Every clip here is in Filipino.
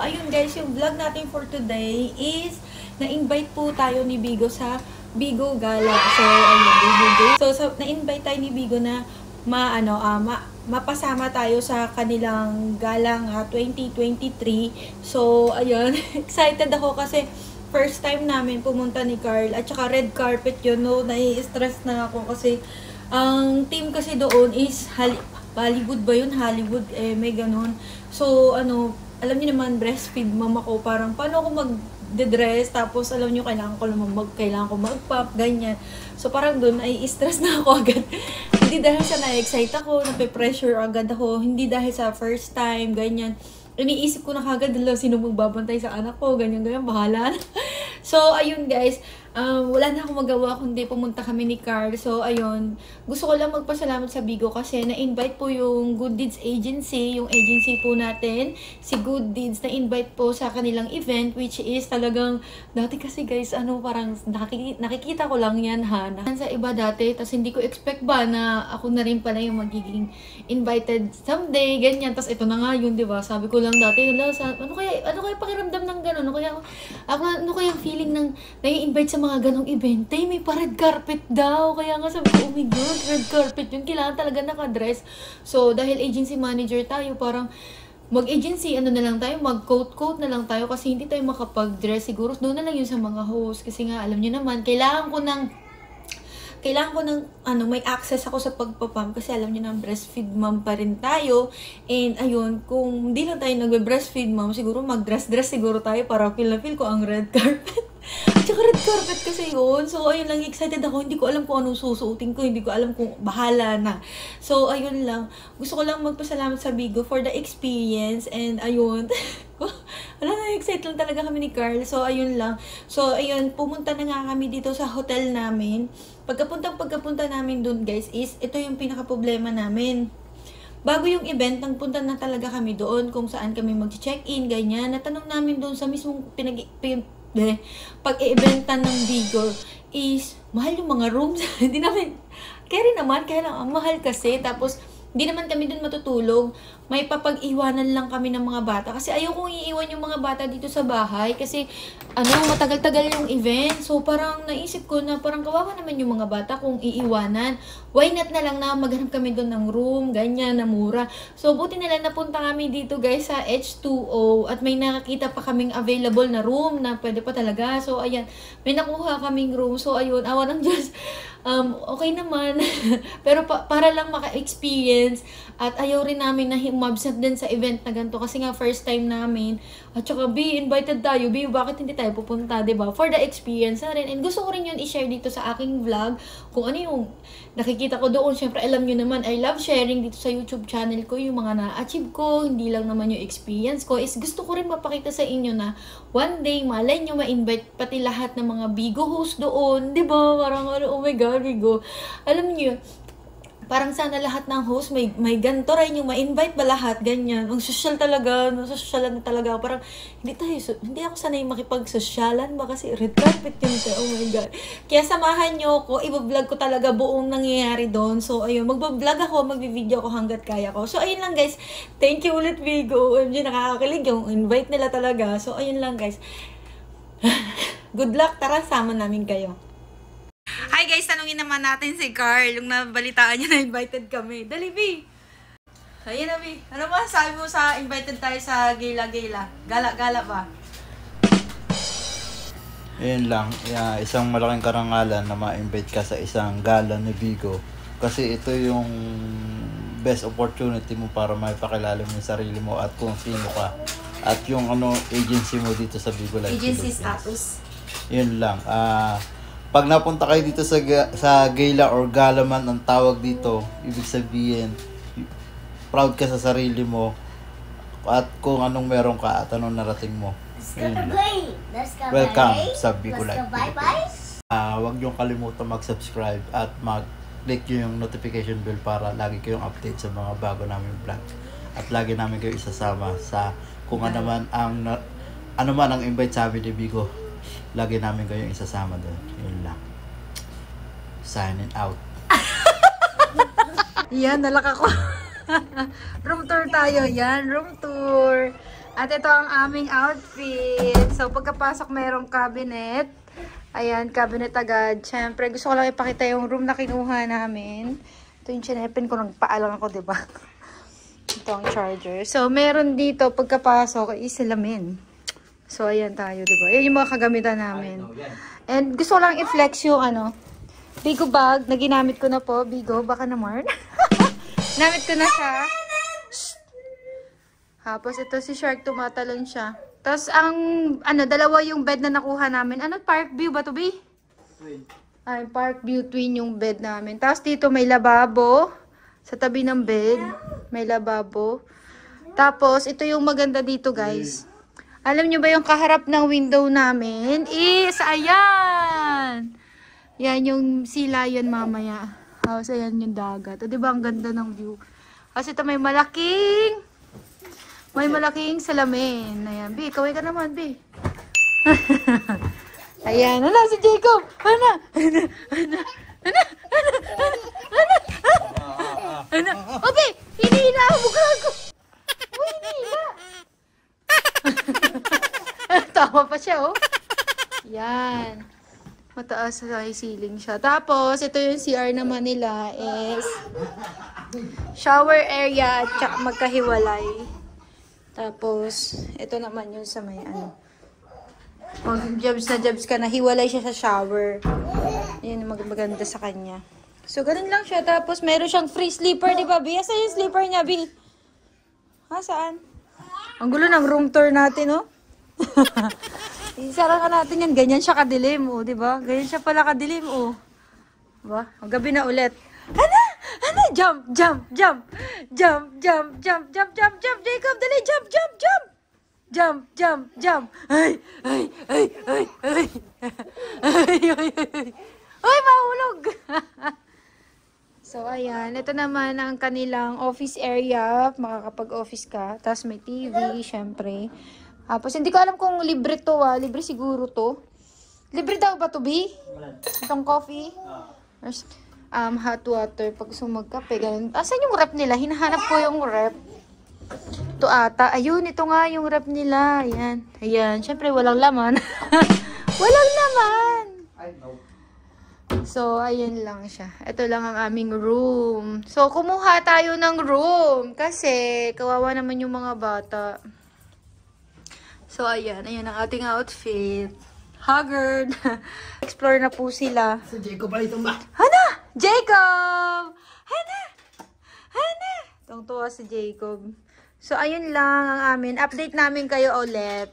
ayun guys, yung vlog natin for today is na-invite po tayo ni Bigo sa Bigo Gala. So, ayun, Bigo Day. So, na-invite tayo ni Bigo na mapasama tayo sa kanilang galang 2023. So, ayun, excited ako kasi first time namin pumunta ni Carl. At saka red carpet yun, no? Nai-stress na ako kasi ang team kasi doon is Hollywood ba yun? Hollywood, may ganun. So, alam niyo naman, breastfeed mama ko, parang paano ako mag-dress, tapos alam niyo, kailangan ko mag-pop, ganyan. So, parang doon ay stress na ako agad. Hindi dahil sa na-excite ako, nape-pressure agad ako, hindi dahil sa first time, ganyan. Iniisip ko na kagad, sino magbabantay sa anak ko, ganyan, bahala na. So, ayun guys, wala na akong magawa kundi pumunta kami ni Carl. So, ayun, gusto ko lang magpasalamat sa Bigo kasi na-invite po yung Good Deeds Agency, yung agency po natin, si Good Deeds, na-invite po sa kanilang event, which is talagang, dati kasi guys, parang nakikita ko lang yan sa iba dati, tas hindi ko expect ba na ako na rin pala yung magiging invited someday, ganyan. Tas ito na nga yun, di ba? Sabi ko lang dati, ano kaya pakiramdam ng gano'n? Ano kaya feeling ng nai-invite sa mga ganong event? May pa-red carpet daw. Kaya nga sabi ko, oh my God, red carpet yun. Kailangan talaga nakadress. So, dahil agency manager tayo, parang mag-agency, na lang tayo, mag-coat na lang tayo kasi hindi tayo makapag-dress. Siguro doon na lang yun sa mga host. Kasi nga, alam nyo naman, kailangan ko ng may access ako sa pagpapam kasi alam niyo na breastfeed mom pa rin tayo. And ayun, kung hindi lang tayo nagbe-breastfeed mom, siguro mag-dress siguro tayo para feel na feel ko ang red carpet. Tsaka red carpet kasi yun. So, ayun lang, excited ako. Hindi ko alam kung anong susuotin ko. Hindi ko alam kung bahala na. So, ayun lang. Gusto ko lang magpasalamat sa Bigo for the experience. And ayun, excited lang talaga kami ni Carl. So, ayun lang. So, ayun, pumunta na nga kami dito sa hotel namin. Pagkapunta namin dun, guys, is ito yung pinaka-problema namin. Bago yung event, nagpunta na talaga kami doon kung saan kami mag-check-in, ganyan. Natanong namin doon sa mismong pag-i-eventan ng Bigo is mahal yung mga rooms. Hindi namin, kaya lang, ang mahal kasi. Tapos, hindi naman kami dun matutulog. May papag-iwanan lang kami ng mga bata. Kasi ayokong iiwan yung mga bata dito sa bahay. Kasi, matagal-tagal yung event. So, parang naisip ko na parang kawawa naman yung mga bata kung iiwanan. Why not na lang na maghanap kami dun ng room, ganyan, na mura. So, buti na lang napunta kami dito guys sa H2O. At may nakakita pa kaming available na room na pwede pa talaga. So, ayan. May nakuha kaming room. So, ayun. Awa ng Diyos. Okay naman. Pero para lang maka-experience at ayaw rin namin na umabsent din sa event na ganito kasi nga first time namin. At saka invited tayo. Bakit hindi tayo pupunta, 'di ba? For the experience na rin. And gusto ko rin 'yun i-share dito sa aking vlog kung ano yung nakikita ko doon. Syempre alam niyo naman, I love sharing dito sa YouTube channel ko yung mga na-achieve ko, hindi lang naman yung experience ko. Is gusto ko rin mapakita sa inyo na one day malay nyo ma-invite pati lahat ng mga Bigo host doon, 'di ba? Parang oh my God, Bigo. Alam niyo, parang sana lahat ng host may ganito rin yung ma-invite ba lahat, ganyan. Ang social talaga, nasosyalan na talaga. Parang hindi ako sanay makipag-sosyalan ba kasi red carpet yun. Oh my God. Kaya samahan nyo ako, i-vlog ko talaga buong nangyayari doon. So, ayun, mag-vlog ako, mag-video ako hanggat kaya ko. So, ayun lang guys. Thank you ulit, Bigo. OMG, nakakakilig yung invite nila talaga. So, ayun lang guys. Good luck, tara, sama namin kayo. Hi guys, tanungin naman natin si Carl. Yung nabalitaan niya na invited kami. Dali, B! Ayun na, B. Ano ba? Sabi mo sa invited tayo sa gala-gala. Gala-gala ba? Ayun lang. Isang malaking karangalan na ma-invite ka sa isang gala ni Bigo. Kasi ito yung best opportunity mo para maipakilala mo yung sarili mo at kung sino ka. At yung agency mo dito sa Bigo Live. Agency status. Yun lang. Pag napunta kayo dito sa gala or gala man ang tawag dito, ibig sabihin, proud ka sa sarili mo at kung anong meron ka at anong narating mo. Welcome sa Bigo Live. Huwag niyong kalimutan mag-subscribe at mag-click yung notification bell para lagi kayong update sa mga bago namin vlog. At lagi namin kayo isasama sa kung ano man ang invite sa amin ni Bigo. Lagi namin kayong isasama doon. Yun lang. Signing out. Yan, nalak ako. Room tour tayo. Yan, room tour. At ito ang aming outfit. So, pagkapasok mayroong cabinet. Ayan, cabinet agad. Siyempre, gusto ko lang ipakita yung room na kinuha namin. Ito yung chinepin ko. Nagpaalang ako, diba? Ito ang charger. So, meron dito, pagkapasok, isalamin. So, ayan tayo, diba? Yan yung mga kagamitan namin. And gusto ko lang i-flex yung, Bigo bag na ginamit ko na po. Bigo, baka naman. Ginamit ko na siya. Tapos, ito si Shark, tumatalon siya. Tapos, dalawa yung bed na nakuha namin. Park view ba to be? Twin. Ay, park view twin yung bed namin. Tapos, dito may lababo. Sa tabi ng bed, may lababo. Tapos, ito yung maganda dito, guys. Alam nyo ba yung kaharap ng window namin? Ayan! Yan yung sila yun mamaya. Tapos, ayan yung dagat. O, diba, ang ganda ng view. Kasi ito may malaking salamin. Ayan, B, kaway ka naman, B. Ayan, si Jacob. Okay, hinihila ako, gago. Uy, hinihila. Tama pa siya, oh. Yan. Mataas sa ceiling siya. Tapos, ito yung CR naman nila is shower area at saka magkahiwalay. Tapos, ito naman yung sa may Pag jobs na jobs ka na, hiwalay siya sa shower. Yan yung maganda sa kanya. So, ganun lang siya. Tapos, meron siyang free sleeper, di ba, Bi? Asa yung sleeper niya, Bi? Ha, saan? Ang gulo ng room tour natin, oh. Isara ka natin yan. Ganyan siya kadilim, oh, di ba? Ganyan siya pala kadilim, oh. Diba? Ang gabi na ulit. Jump! Jacob, dali! Jump! Ay! Ay, mahulog! So, ayan. Ito naman ang kanilang office area. Makakapag-office ka. Tapos may TV, syempre. Tapos, hindi ko alam kung libre to, Libre siguro to. Libre daw ba to, B? Itong coffee? Hot water. Pag gusto magkape, ganun. Asan yung rep nila? Hinahanap ko yung rep. Ito ata. Ayun, ito nga yung rep nila. Ayan. Ayan. Syempre, walang laman. Walang laman! So, ayan lang siya. Ito lang ang aming room. So, kumuha tayo ng room. Kasi, kawawa naman yung mga bata. So, ayan. Ayan ang ating outfit. Haggard. Explore na po sila. Si Jacob pala itong ba? Hana! Jacob! Hana! Tungtuwa si Jacob. So, ayun lang ang amin. Update namin kayo ulit.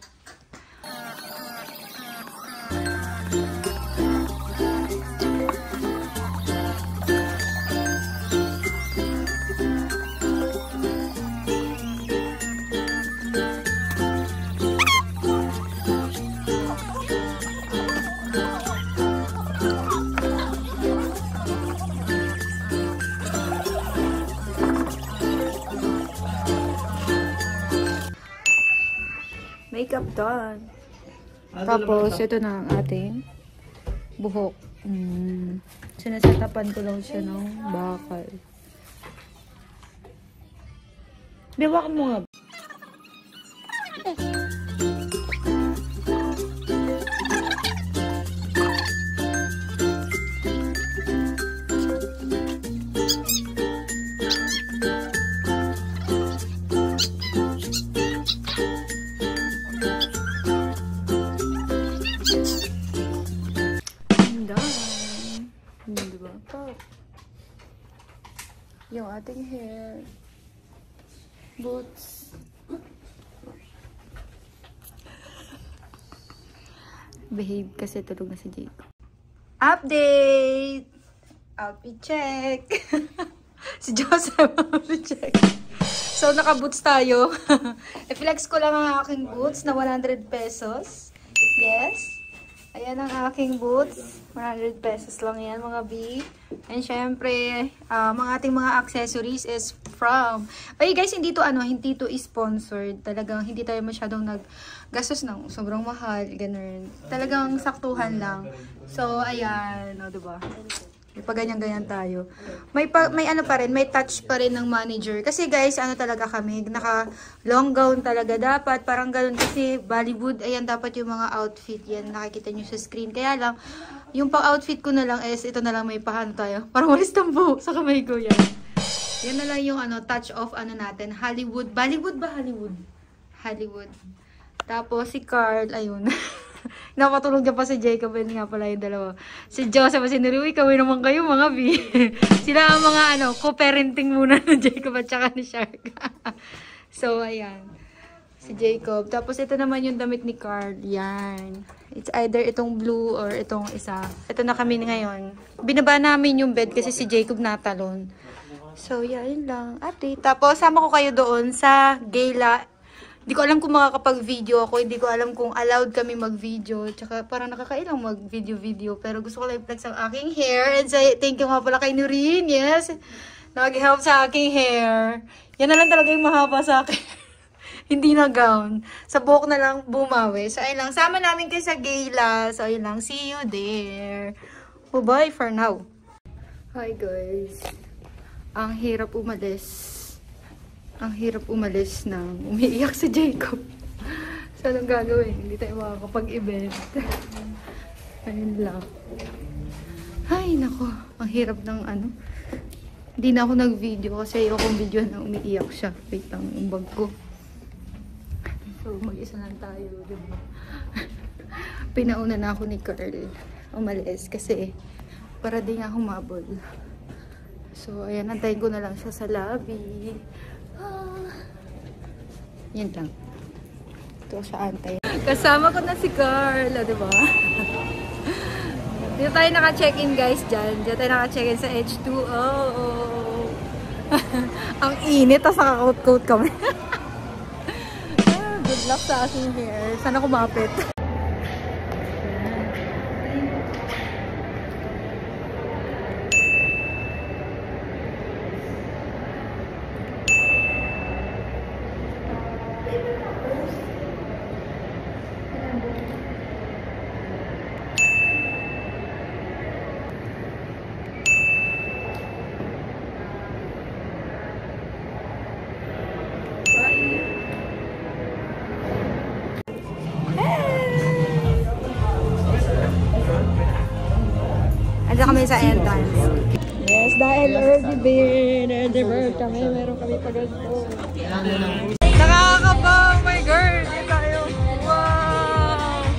Makeup done. Tapos, ito na ang ating buhok. Sinasetapan ko lang siya ng bakal. Biwak mo nga. Yung ating hair. Boots. Behave kasi tulog na si Jake. Update! Outfit check! Si Joseph, outfit check. So, naka-boots tayo. I-flex ko lang ang aking boots na 100 pesos. Yes. Ayan ang aking boots. 100 pesos lang yan, mga B. And syempre, mga ating mga accessories is from... Ay guys, hindi to sponsored. Talagang hindi tayo masyadong naggastos ng sobrang mahal, ganun. Talagang saktuhan lang. So, ayan, diba? May paganyan-ganyan tayo. May ano pa rin, may touch pa rin ng manager. Kasi guys, ano talaga kami, naka long gown talaga dapat. Parang ganun kasi Bollywood, ayan dapat yung mga outfit. Yan, nakikita nyo sa screen. Kaya lang, yung pang-outfit ko na lang is, ito na lang may pahano tayo. Parang walis tambo sa kamay ko yan. Yan na lang yung ano, touch of ano natin. Hollywood. Bollywood ba Hollywood? Hollywood. Tapos si Carl, ayun. Napatulog niya pa si Jacob, and nga pala yung dalawa. Si Joseph, si Nuriwi, kami naman kayo mga B. Sila ang mga ano, co-parenting muna ng Jacob at saka ni Shark. So, ayan. Si Jacob. Tapos ito naman yung damit ni Carl. Yan. It's either itong blue or itong isa. Ito na kami ngayon. Binaba namin yung bed kasi si Jacob natalon. So, yeah, yun lang. Update. Tapos, sama ko kayo doon sa gala. Hindi ko alam kung makakapag-video ako. Hindi ko alam kung allowed kami mag-video. Tsaka parang nakakailang mag-video-video. Pero gusto ko lang i-flex ang aking hair. And say, thank you nga pala kay Nurin. Yes. Nag-help sa aking hair. Yan na lang talaga yung mahaba sa akin. Hindi na gown. Sa buhok na lang bumawi. So, ayun lang. Sama namin kayo sa gala. So, ayun lang. See you there. Bye for now. Hi guys. Ang hirap umalis. Ang hirap umalis nang umiiyak si Jacob. So, anong gagawin? Hindi tayo makakapag-event. Ayun lang. Ay, nako. Ang hirap ng ano. Hindi na ako nag-video kasi ayokong video na umiiyak siya. Wait lang, yung bag ko. So, mag-isa lang tayo, diba? Pinauna na ako ni Carl umalis kasi para di nga humabol. So, ayan, antayin ko na lang siya sa lobby. Yan lang. Ito sa antay. Kasama ko na si Carl, diba? Dito tayo naka-check-in guys dyan. Dito tayo naka-check-in sa H2O. Ang init, tas naka-coat-coat kami. Good luck sa aking hair. Sana kumapit. Andiyan kami sa entrance. Yes, dahil early bird kami. Meron kami pa ganito. Nakakaba! Oh my God! Yan tayo. Wow!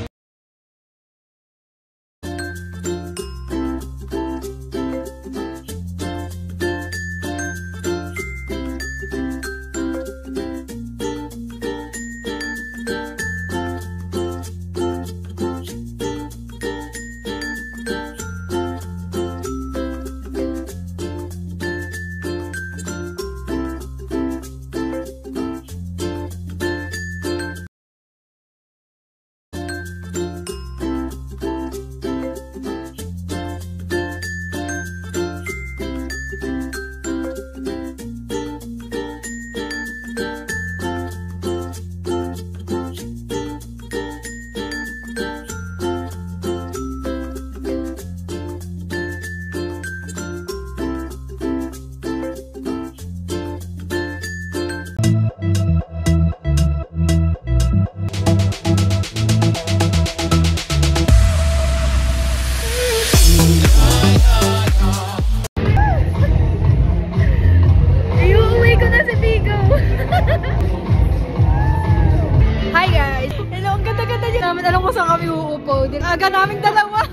Hi guys! Hello, ang ganda-ganda niyo namin. Alam ko saan kami uupo. Din aga naming dalawa.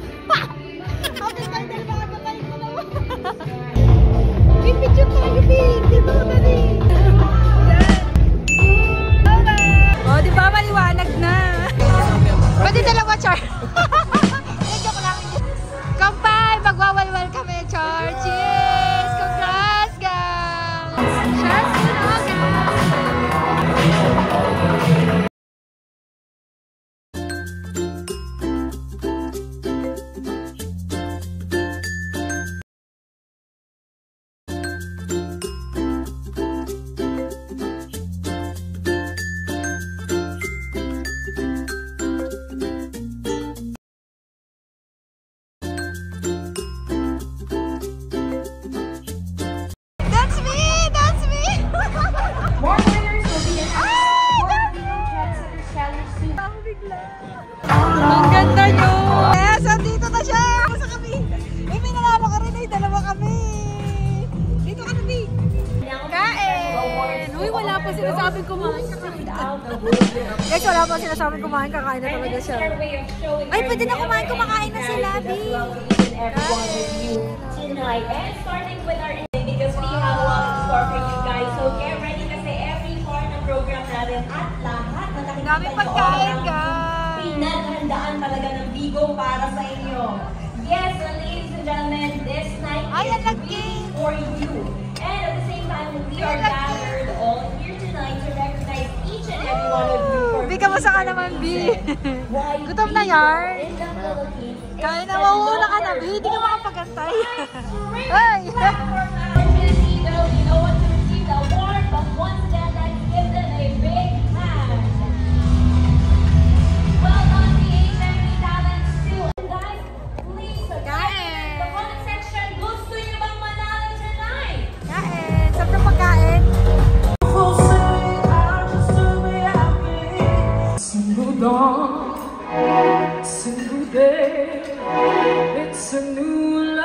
Bakit tayo dalawa? Aga tayo dalawa. Pipicture tayo, Pink. Di ba dali? Oh, di ba maliwanag na? Pwede dalawa, Char. Joke lang. Kampay! Magwawalwal kami, Char. Cheers! Congrats, guys! Cheers! Ang ganda nyo! Yes, andito na siya! Masa kami? Eh, may nanalo ka rin eh. Dalawa kami. Dito ka na, B. Kain! Uy, wala pa sinasabing kumain. Guys, wala pa sinasabing kumain. Kakain na talaga siya. Ay, pwede na kumain. Kumakain na sila, B. Tonight and starting with our because we have a lot in store for you guys. So get ready kasi every part ng program natin at lahat na nakikita Daming pagkain, guys. Pinaghandaan talaga ng Bigo para sa inyo. Yes, ladies and gentlemen, this night is really for you. And at the same time, we are gathered all here tonight to recognize each and every one of you for B, kamusta ka naman, B? Gutom na yan? in the Philippines. Kaya na, mauuna ka na, B. Hindi ka makapagantay. Ay! You know what to receive the award, but once again, let's give them a big hand. Well done, PHMP talents too. And guys, please subscribe in the comment section. Gusto niyo bang manalo tonight? Kain! Sobrang pagkain. Single dawn, single day, it's a new life.